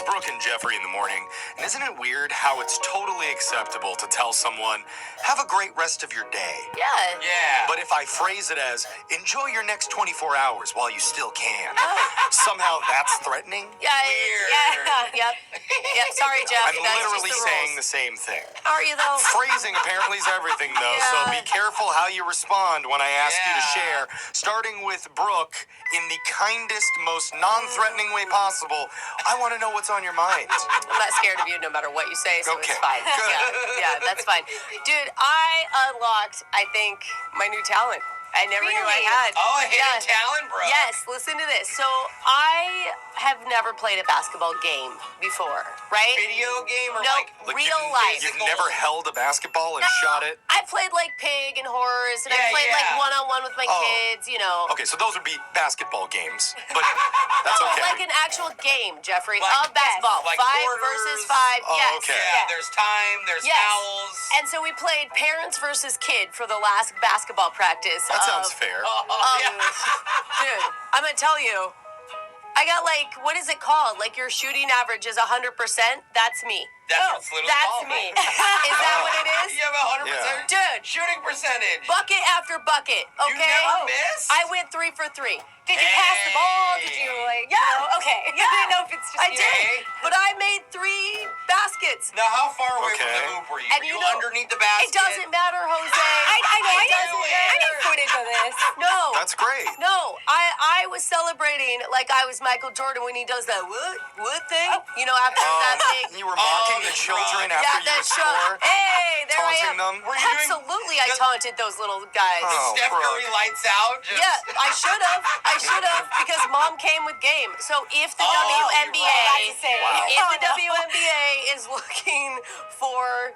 Brooke and Jeffrey in the morning, and isn't it weird how it's totally acceptable to tell someone, have a great rest of your day? Yeah. Yeah. But if I phrase it as, enjoy your next 24 hours while you still can, somehow that's threatening? Yeah. Weird. Yeah. Yep. Sorry, Jeff. I'm That's literally just the saying rules. the same thing. Are you though? Phrasing apparently is everything, though, so Yeah. be careful how you respond when I ask you to Yeah. share, starting with Brooke in the kindest, most non-threatening way possible. I want to know what's on your mind. I'm not scared of you no matter what you say, so Okay, it's fine. good. Yeah, that's fine. Dude, I unlocked, I think, my new talent. I never knew I Really? had. Oh, a hidden Yeah. talent, bro. Yes, listen to this. So I have never played a basketball game before, right? Video game or No, like real life. You've never held a basketball and shot it? I played like Pig and Horse, and I Yeah, played like yeah. one-on-one with my Oh. kids, you know. Okay, so those would be basketball games, but that's No, okay. like an actual game, Jeffrey, Like- of basketball. like 5 quarters. versus 5. Oh, yes. okay. Yeah, Yeah. there's time, there's Yes. fouls. And so we played parents versus kid for the last basketball practice. That sounds of- fair. Yeah. Dude, I'm gonna tell you, I got like, what is it called? Like your shooting average is 100%. That's me. That's what it's literally That's called. me. Is that what it is? You have 100% Dude, shooting percentage. bucket after bucket. Okay. You never miss? I went 3 for 3. Did you pass the ball? Did you like? Yeah. Okay. I didn't know if it's just I you. did, but I made 3 baskets. Now, how far away from Okay. the hoop were you? And Were you you know, underneath the basket? It doesn't matter, Jose. I know. It doesn't it. I matter. need footage of this. No. That's great. No, I was celebrating like I was Michael Jordan when he does that what thing? You know, after that thing. You were mocking the that's children right. after Yeah, you would that's score, right. Hey, there I taunting am. them. Were you doing Absolutely, I the- taunted those little guys. Oh. Steph Brooke. Curry lights out. Just... Yeah, I should have because mom came with game. So if the Oh, WNBA, you're right. That's insane. Wow. if the Oh, no. WNBA is looking for,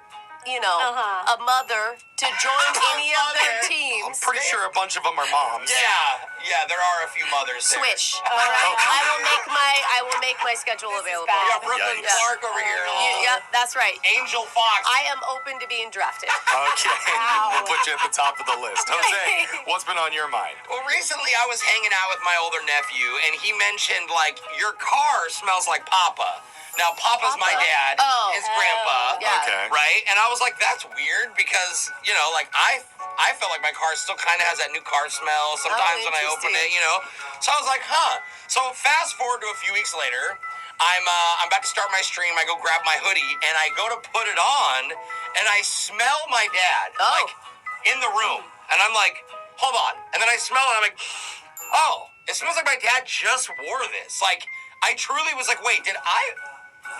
you know, Uh-huh. a mother to join any of their Mother. I'm teams, pretty sure a bunch of them are moms. Yeah, there are a few mothers there. swish. All right, I will make my schedule This is available. bad. We got Brooklyn Yikes. Clark over here. Yep, that's right. Angel Fox. I am open to being drafted. Okay, Wow. we'll put you at the top of the list. Jose, what's been on your mind? Well, recently I was hanging out with my older nephew, and he mentioned, like, your car smells like Papa. Now, Papa's my Papa? dad, Oh. his grandpa, Yeah. Okay. right? And I was like, that's weird because, you know, like, I felt like my car still kind of has that new car smell sometimes when I open it, interesting. you know? So I was like, huh. So fast forward to a few weeks later, I'm about to start my stream. I go grab my hoodie, and I go to put it on, and I smell my dad, Oh. like, in the room. And I'm like, hold on. And then I smell it, and I'm like, oh, it smells like my dad just wore this. Like, I truly was like, wait,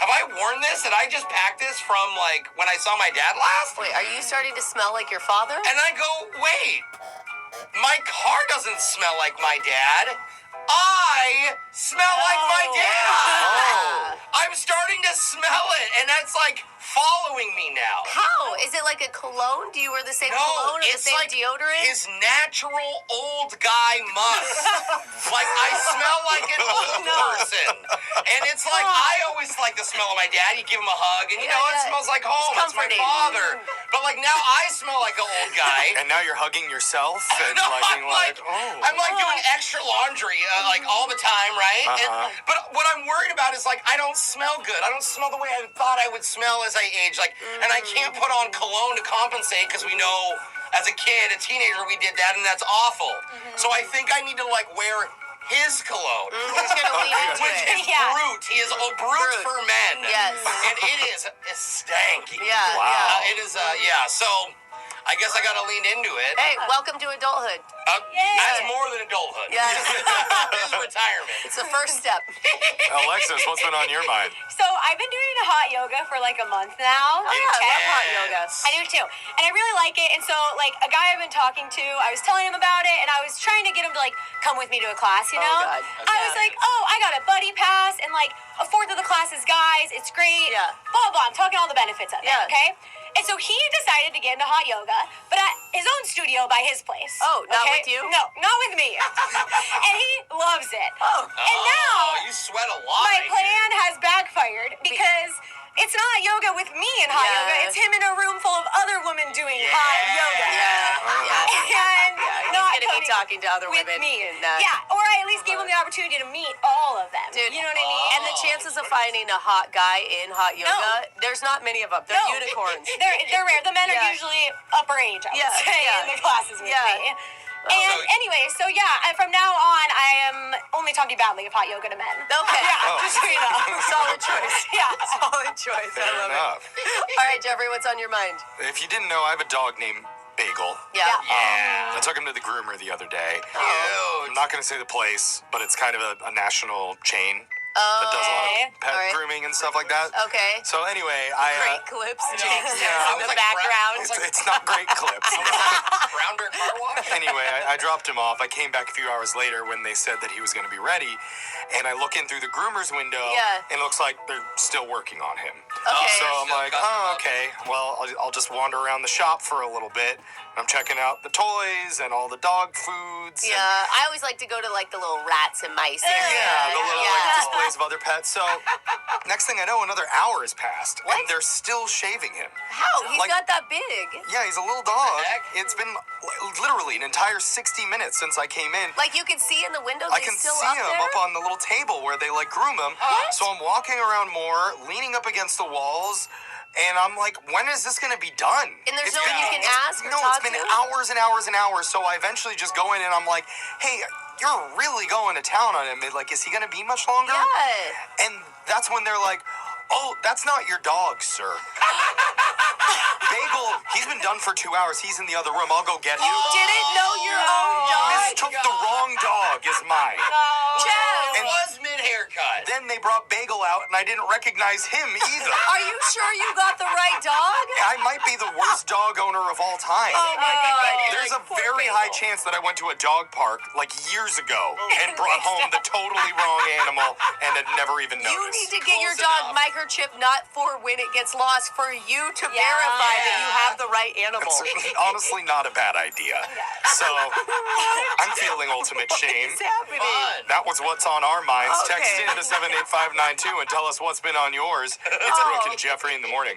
have I worn this? Did I just pack this from, like, when I saw my dad last? Wait, are you starting to smell like your father? And I go, wait, my car doesn't smell like my dad. I smell like my dad. Oh. I'm starting to smell it, and that's like following me now. How? Is it like a cologne? Do you wear the same No, cologne or the it's same like deodorant? his natural old guy must. Like, I smell like an old person. And it's like, I always like the smell of my dad. You give him a hug, and you Yeah, know, it yeah. smells like home. It's my comforting. father. But like, now I smell like an old guy. And now you're hugging yourself and No, like being like, oh. I'm like doing extra laundry like all the time, right? Uh-huh. But what I'm worried about is like I don't smell good. I don't smell the way I thought I would smell as I age. Like, and I can't put on cologne to compensate because we know as a kid, a teenager, we did that, and that's awful. So I think I need to like wear his cologne. Who's gonna lean into Which it? is Yeah. brute. He is a brute Brute. for men. Yes. And it is stanky. Yeah, Wow. It is, yeah. So I guess I gotta lean into it. Hey, welcome to adulthood. That's more than adulthood. Yes. This is retirement. It's the first step. Alexis, what's been on your mind? So I've been doing hot yoga for like a month now. Oh, yeah, I love hot yoga. I do too. And I really like it. And so, like, a guy I've been talking to, I was telling him about it, and I was trying to get him to, like, come with me to a class, you Oh, know? God. I was like, oh, I got a buddy pass, and, like, a fourth of the class is guys. It's great. Yeah. Blah, blah. I'm talking all the benefits of it, Yeah. okay? And so he decided to get into hot yoga, but at his own studio by his place. Oh, not okay? with you? No, not with me. And he loves it. Oh. And now you sweat a lot. my I hear. plan has backfired because it's not yoga with me in hot Yeah. yoga. It's him in a room full of other women doing hot yoga. Yeah. And He's not gonna be like talking to other with women me. in that. Yeah, or I at least gave him the opportunity to meet all of them. Dude, you know what I mean? And the chances of finding a hot guy in hot yoga, there's not many of them. They're No. unicorns. They're rare. The men are Yeah. usually upper age, I would say, in the classes with Yeah. me. And anyway, so yeah, from now on, I am only talking badly of hot yoga to men. Okay. Yeah, just so you know. Solid choice. Yeah. Solid choice. I Fair love enough. it. All right, Jeffrey, what's on your mind? If you didn't know, I have a dog named Bagel. Yeah. Yeah. I took him to the groomer the other day. Oh. I'm not going to say the place, but it's kind of a national chain that does a lot Okay. of pet Alright. grooming and stuff like that. Okay. So anyway, I Great clips, James, Yeah, in I the was like, background. it's not great clips. Brown Bear Car Wash? Anyway, I dropped him off. I came back a few hours later when they said that he was going to be ready, and I look in through the groomer's window, Yeah. and it looks like they're still working on him. Okay. So I'm Still like, got oh, them up. okay. Well, I'll just wander around the shop for a little bit. I'm checking out the toys and all the dog foods. and- Yeah, I always like to go to like the little rats and mice area. Yeah, the little Yeah. like displays of other pets. So next thing I know, another hour has passed, What? and they're still shaving him. How? He's Like- not that big. Yeah, he's a little dog. heck? It's been literally an entire 60 minutes since I came in. Like you can see in the windows, I he's can still see up him there. up on the little table where they like groom him. What? So I'm walking around more, leaning up against the walls, and I'm like, when is this gonna be done? And there's It's no one you been- can ask or No, talk it's been to? hours and hours and hours. So I eventually just go in and I'm like, hey, you're really going to town on him. Like, is he gonna be much longer? Yeah. And that's when they're like, oh, that's not your dog, sir. Bagel, he's been done for 2 hours. He's in the other room. I'll go get him. You didn't know your own dog? Mistook the wrong dog as mine. Jeff, It was mid-haircut. Then they brought Bagel out, and I didn't recognize him either. are you sure you got the right dog? I might be the worst dog owner of all time. Oh my god. There's a very high chance that I went to a dog park like years ago and brought home the totally wrong animal and had never even noticed. You need to get your Close dog enough. microchip not for when it gets lost, for you to Yeah. verify that you have the right animal. It's honestly not a bad idea. So I'm feeling ultimate shame. What's happening? Fun. That was what's on our minds. Okay. Text in to 78592 and tell us what's been on yours. It's Brooke and Jeffrey in the morning.